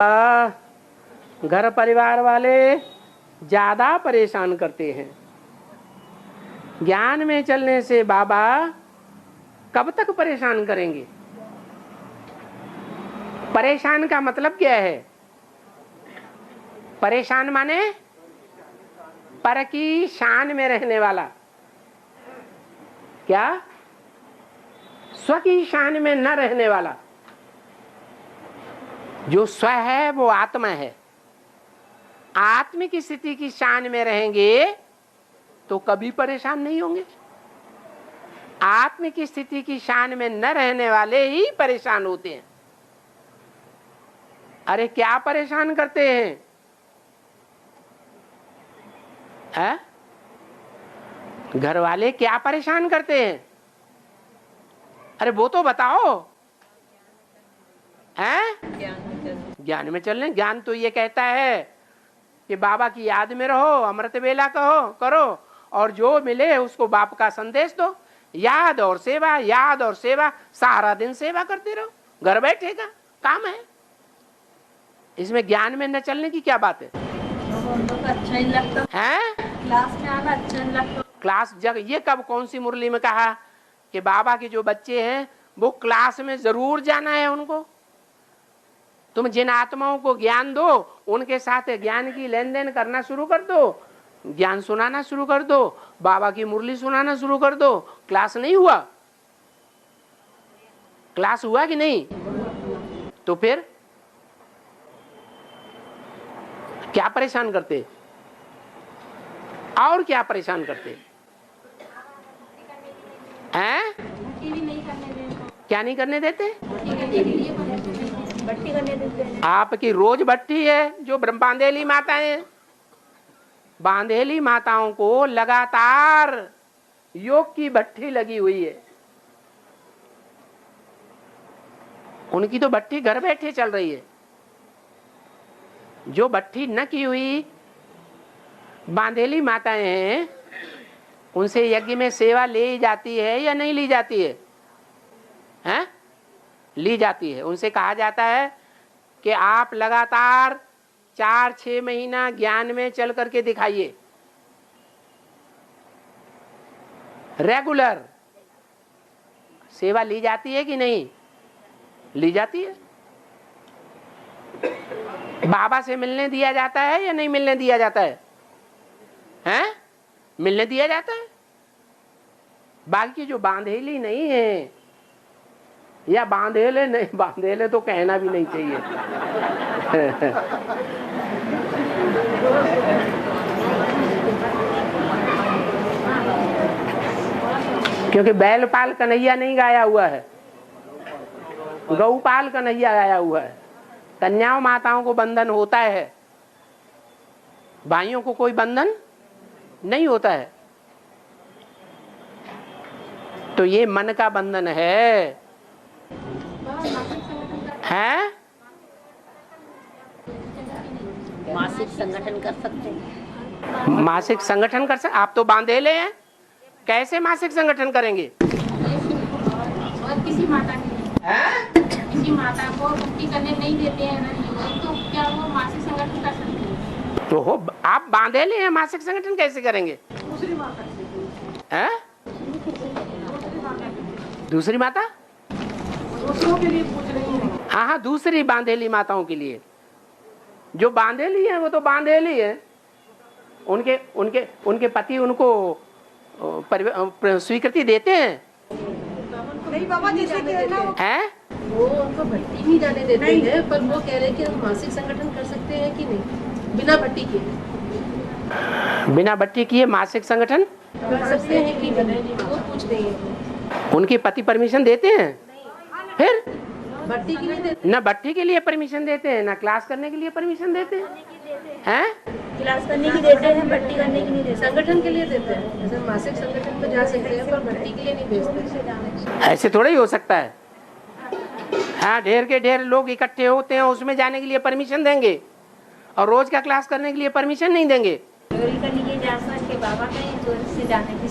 घर परिवार वाले ज्यादा परेशान करते हैं। ज्ञान में चलने से बाबा कब तक परेशान करेंगे? परेशान का मतलब क्या है? परेशान माने पर की शान में रहने वाला। क्या? स्व की शान में न रहने वाला। जो स्व है वो आत्मा है। आत्म की स्थिति की शान में रहेंगे तो कभी परेशान नहीं होंगे। आत्म की स्थिति की शान में न रहने वाले ही परेशान होते हैं। अरे क्या परेशान करते हैं? घर वाले क्या परेशान करते हैं? अरे वो तो बताओ। ज्ञान में चलने। ज्ञान तो ये कहता है कि बाबा की याद में रहो, अमृत वेला करो और जो मिले उसको बाप का संदेश दो। याद और सेवा, याद और सेवा, सारा दिन सेवा करते रहो। घर बैठे का काम है। इसमें ज्ञान में न चलने की क्या बात है? अच्छा ही लगता है क्लास में आना, अच्छा नहीं लगता। क्लास जग ये कब कौन सी मुरली में कहा कि बाबा के जो बच्चे हैं वो क्लास में जरूर जाना है उनको? तुम जिन आत्माओं को ज्ञान दो उनके साथ ज्ञान की लेन देन करना शुरू कर दो, ज्ञान सुनाना शुरू कर दो, बाबा की मुरली सुनाना शुरू कर दो। क्लास नहीं हुआ? क्लास हुआ कि नहीं? तो फिर क्या परेशान करते? और क्या परेशान करते हैं? क्या नहीं करने देते? भट्टी करने देते हैं। आपकी रोज भट्टी है। जो बांधेली माताएं, बांधेली माताओं को लगातार योग की भट्टी लगी हुई है। उनकी तो भट्टी घर बैठे चल रही है। जो भट्टी न की हुई बांधेली माताएं हैं उनसे यज्ञ में सेवा ली जाती है या नहीं ली जाती है? हैं? ली जाती है। उनसे कहा जाता है कि आप लगातार 4-6 महीना ज्ञान में चल करके दिखाइए। रेगुलर सेवा ली जाती है कि नहीं? ली जाती है। बाबा से मिलने दिया जाता है या नहीं मिलने दिया जाता है? हैं? मिलने दिया जाता है। बाकी जो बांधेली नहीं है या बांधेले नहीं, बांधेले तो कहना भी नहीं चाहिए। क्योंकि बैलपाल कन्हैया नहीं गाया हुआ है, गौपाल कन्हैया गाया हुआ है। कन्याओं माताओं को बंधन होता है, भाइयों को कोई बंधन नहीं होता है। तो ये मन का बंधन है। हैं? मासिक संगठन कर सकते हैं। मासिक संगठन कर सकते? आप तो बांधेले हैं, कैसे मासिक संगठन करेंगे? और किसी माता किसी माता को भक्ति करने नहीं देते हैं ना, तो क्या वो मासिक संगठन कर सकते हैं? तो हो, आप बांधेले हैं, मासिक संगठन कैसे करेंगे? दूसरी माता हैं? दूसरी माता? दूसरों के लिए पूछ रही हूँ। हाँ, दूसरी बांधेली माताओं के लिए। जो बांधेली है वो तो बांधेली है। उनके उनके उनके पति उनको स्वीकृति देते हैं? नहीं बाबा, जैसे कि ना हैं? वो उनको भट्टी नहीं जाने देते हैं, पर वो कह रहे हैं कि हम मासिक संगठन कर सकते हैं कि नहीं बिना भट्टी के? बिना भट्टी किए मासिक संगठन कर सकते हैं कि नहीं, वो पूछ रही है। उनके पति परमिशन देते हैं? फिर भट्टी के लिए देते न भट्टी के लिए परमिशन देते हैं, न क्लास करने के लिए परमिशन देते हैं। क्लास करने की देते हैं, भट्टी करने की नहीं देते। संगठन के लिए देते हैं, जैसे मासिक संगठन तो जा सकते हैं पर भट्टी के लिए नहीं भेजते। ऐसे थोड़ा ही हो सकता है। हाँ, ढेर के ढेर लोग इकट्ठे होते हैं, उसमें जाने के लिए परमिशन देंगे और रोज का क्लास करने के लिए परमिशन नहीं देंगे। चोरी करने की जा सकते बाबा कहीं चोरी से जाने की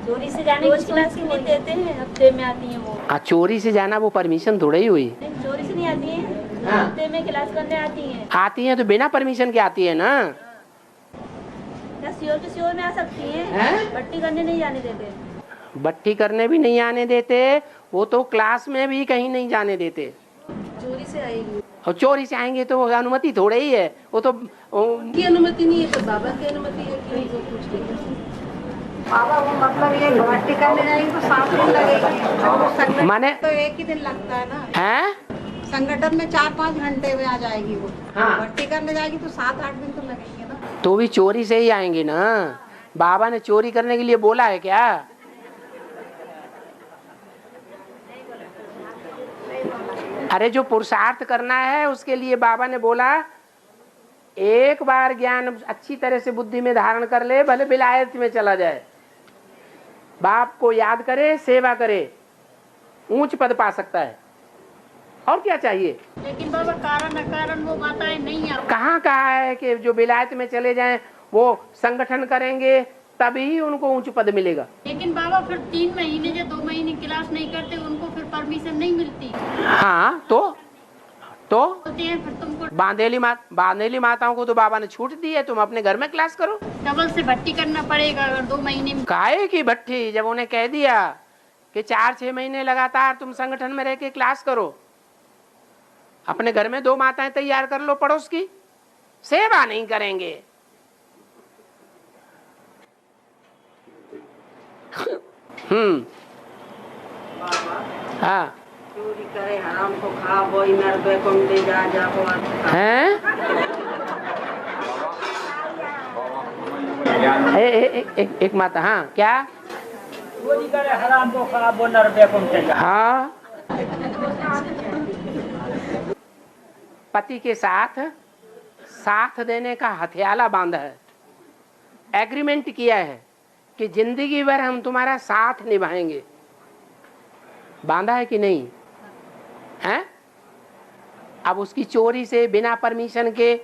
चोरी से जाने की क्लास के लिए देते हैं, हफ्ते में आती है वो। चोरी से जाना वो परमिशन थोड़ा ही हुई। चोरी से नहीं आती है। हाँ। हफ्ते में क्लास करने आती हैं। आती हैं तो बिना परमिशन के आती है ना। क्या श्योर के श्योर में आ सकती हैं? हैं? भट्टी करने नहीं जाने देते। भट्टी करने भी नहीं आने देते, वो तो क्लास में भी कहीं नहीं जाने देते। चोरी से आएगी। और चोरी से आएंगे तो अनुमति थोड़े ही है, वो तो की अनुमति नहीं है तो बाबा की अनुमति है कि नहीं, जो कुछ नहीं। बाबा वो मतलब ये भट्टी करने जाएगी तो 7 दिन लगेगी। माने तो एक ही दिन लगता है ना। हैं? संगठन में 4-5 घंटे में आ जाएगी वो। हाँ। भट्टी करने जाएगी तो 7-8 दिन तो लगेंगे ना। तो भी चोरी से ही आएंगे ना। बाबा ने चोरी करने के लिए बोला है क्या? अरे जो पुरुषार्थ करना है उसके लिए बाबा ने बोला, एक बार ज्ञान अच्छी तरह से बुद्धि में धारण कर ले, भले विलायत में चला जाए, बाप को याद करे, सेवा करे, ऊंच पद पा सकता है। और क्या चाहिए? लेकिन बाबा कारण अकारण वो माताएं नहीं आ। कहाँ कहा है कि जो विलायत में चले जाएं वो संगठन करेंगे तभी उनको ऊंच पद मिलेगा? लेकिन बाबा फिर 3 महीने या 2 महीने क्लास नहीं करते, उनको फिर परमिशन नहीं मिलती। हाँ तो बोलते हैं फिर तुमको बांधेली माताओं को तो बाबा ने छूट दी है, तुम अपने घर में क्लास करो। डबल से भट्टी करना पड़ेगा अगर 2 महीने में। काहे की भट्टी? जब उन्हें कह दिया कि 4-6 महीने लगातार तुम संगठन में रह के क्लास करो, अपने घर में 2 माताएं तैयार कर लो पड़ोस की, सेवा नहीं करेंगे। हाँ चोरी करे हराम को खा, वही नरबे को ले जा हैं? एक माता, हाँ क्या? चोरी करे हराम को खा, वो नरबे को ले जा। हाँ, पति के साथ देने का हथियाला बांधा है, एग्रीमेंट किया है कि जिंदगी भर हम तुम्हारा साथ निभाएंगे। बांधा है कि नहीं है? अब उसकी चोरी से बिना परमिशन के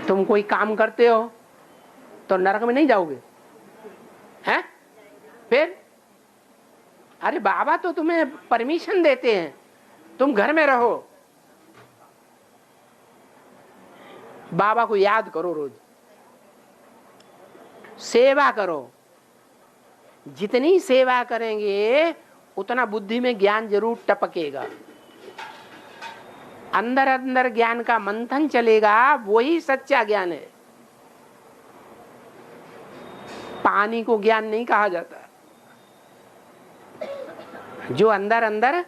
तुम कोई काम करते हो तो नरक में नहीं जाओगे हैं? फिर अरे बाबा तो तुम्हें परमिशन देते हैं, तुम घर में रहो, बाबा को याद करो, रोज सेवा करो। जितनी सेवा करेंगे उतना बुद्धि में ज्ञान जरूर टपकेगा, अंदर अंदर ज्ञान का मंथन चलेगा, वही सच्चा ज्ञान है। पानी को ज्ञान नहीं कहा जाता। जो अंदर अंदर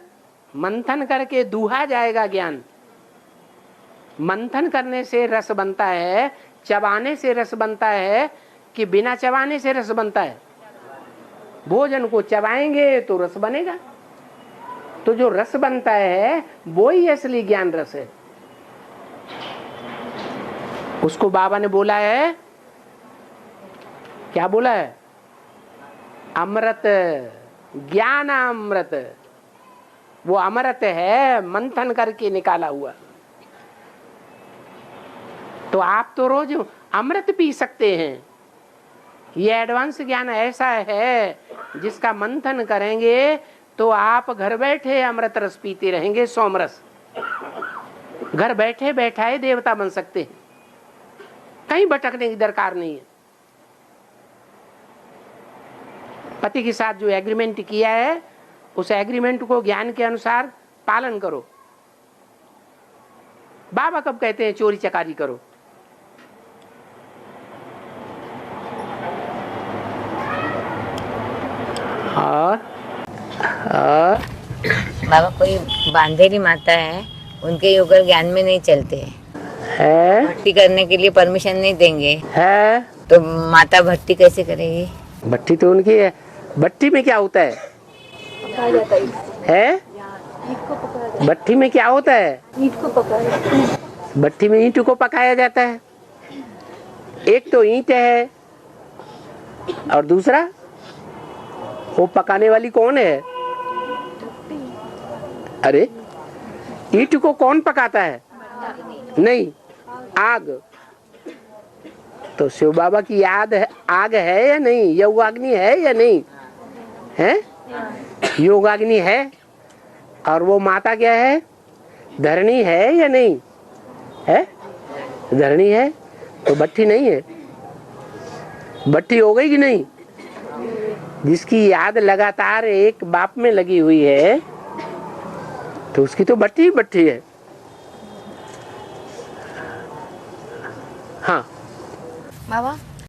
मंथन करके दूहा जाएगा ज्ञान। मंथन करने से रस बनता है, चबाने से रस बनता है कि बिना चबाने से रस बनता है? भोजन को चबाएंगे तो रस बनेगा। तो जो रस बनता है वो ही असली ज्ञान रस है। उसको बाबा ने बोला है, क्या बोला है? अमृत, ज्ञान अमृत। वो अमृत है, मंथन करके निकाला हुआ। तो आप तो रोज अमृत पी सकते हैं। ये एडवांस ज्ञान ऐसा है जिसका मंथन करेंगे तो आप घर बैठे अमृत रस पीते रहेंगे, सोमरस। घर बैठे बैठाए देवता बन सकते हैं, कहीं भटकने की दरकार नहीं है। पति के साथ जो एग्रीमेंट किया है उस एग्रीमेंट को ज्ञान के अनुसार पालन करो। बाबा कब कहते हैं चोरी चकारी करो? और बाबा कोई बांधेली माता है, उनके योगर ज्ञान में नहीं चलते है, भट्टी करने के लिए परमिशन नहीं देंगे है। तो माता भट्टी कैसे करेगी? भट्टी तो उनकी है। भट्टी में क्या होता है? है? भट्टी में क्या होता है? ईंट को पकाया। भट्टी में ईंट को पकाया जाता है। एक तो ईंट है और दूसरा वो पकाने वाली कौन है? अरे ईंट को कौन पकाता है? नहीं, आग। तो शिव बाबा की याद है, आग है या नहीं? योगाग्नि है या नहीं है? योगाग्नि है। और वो माता क्या है? धरनी है या नहीं है? धरनी है तो भट्टी नहीं है। भट्टी हो गई कि नहीं? जिसकी याद लगातार एक बाप में लगी हुई है तो उसकी तो भट्टी ही भट्टी है। हाँ बाबा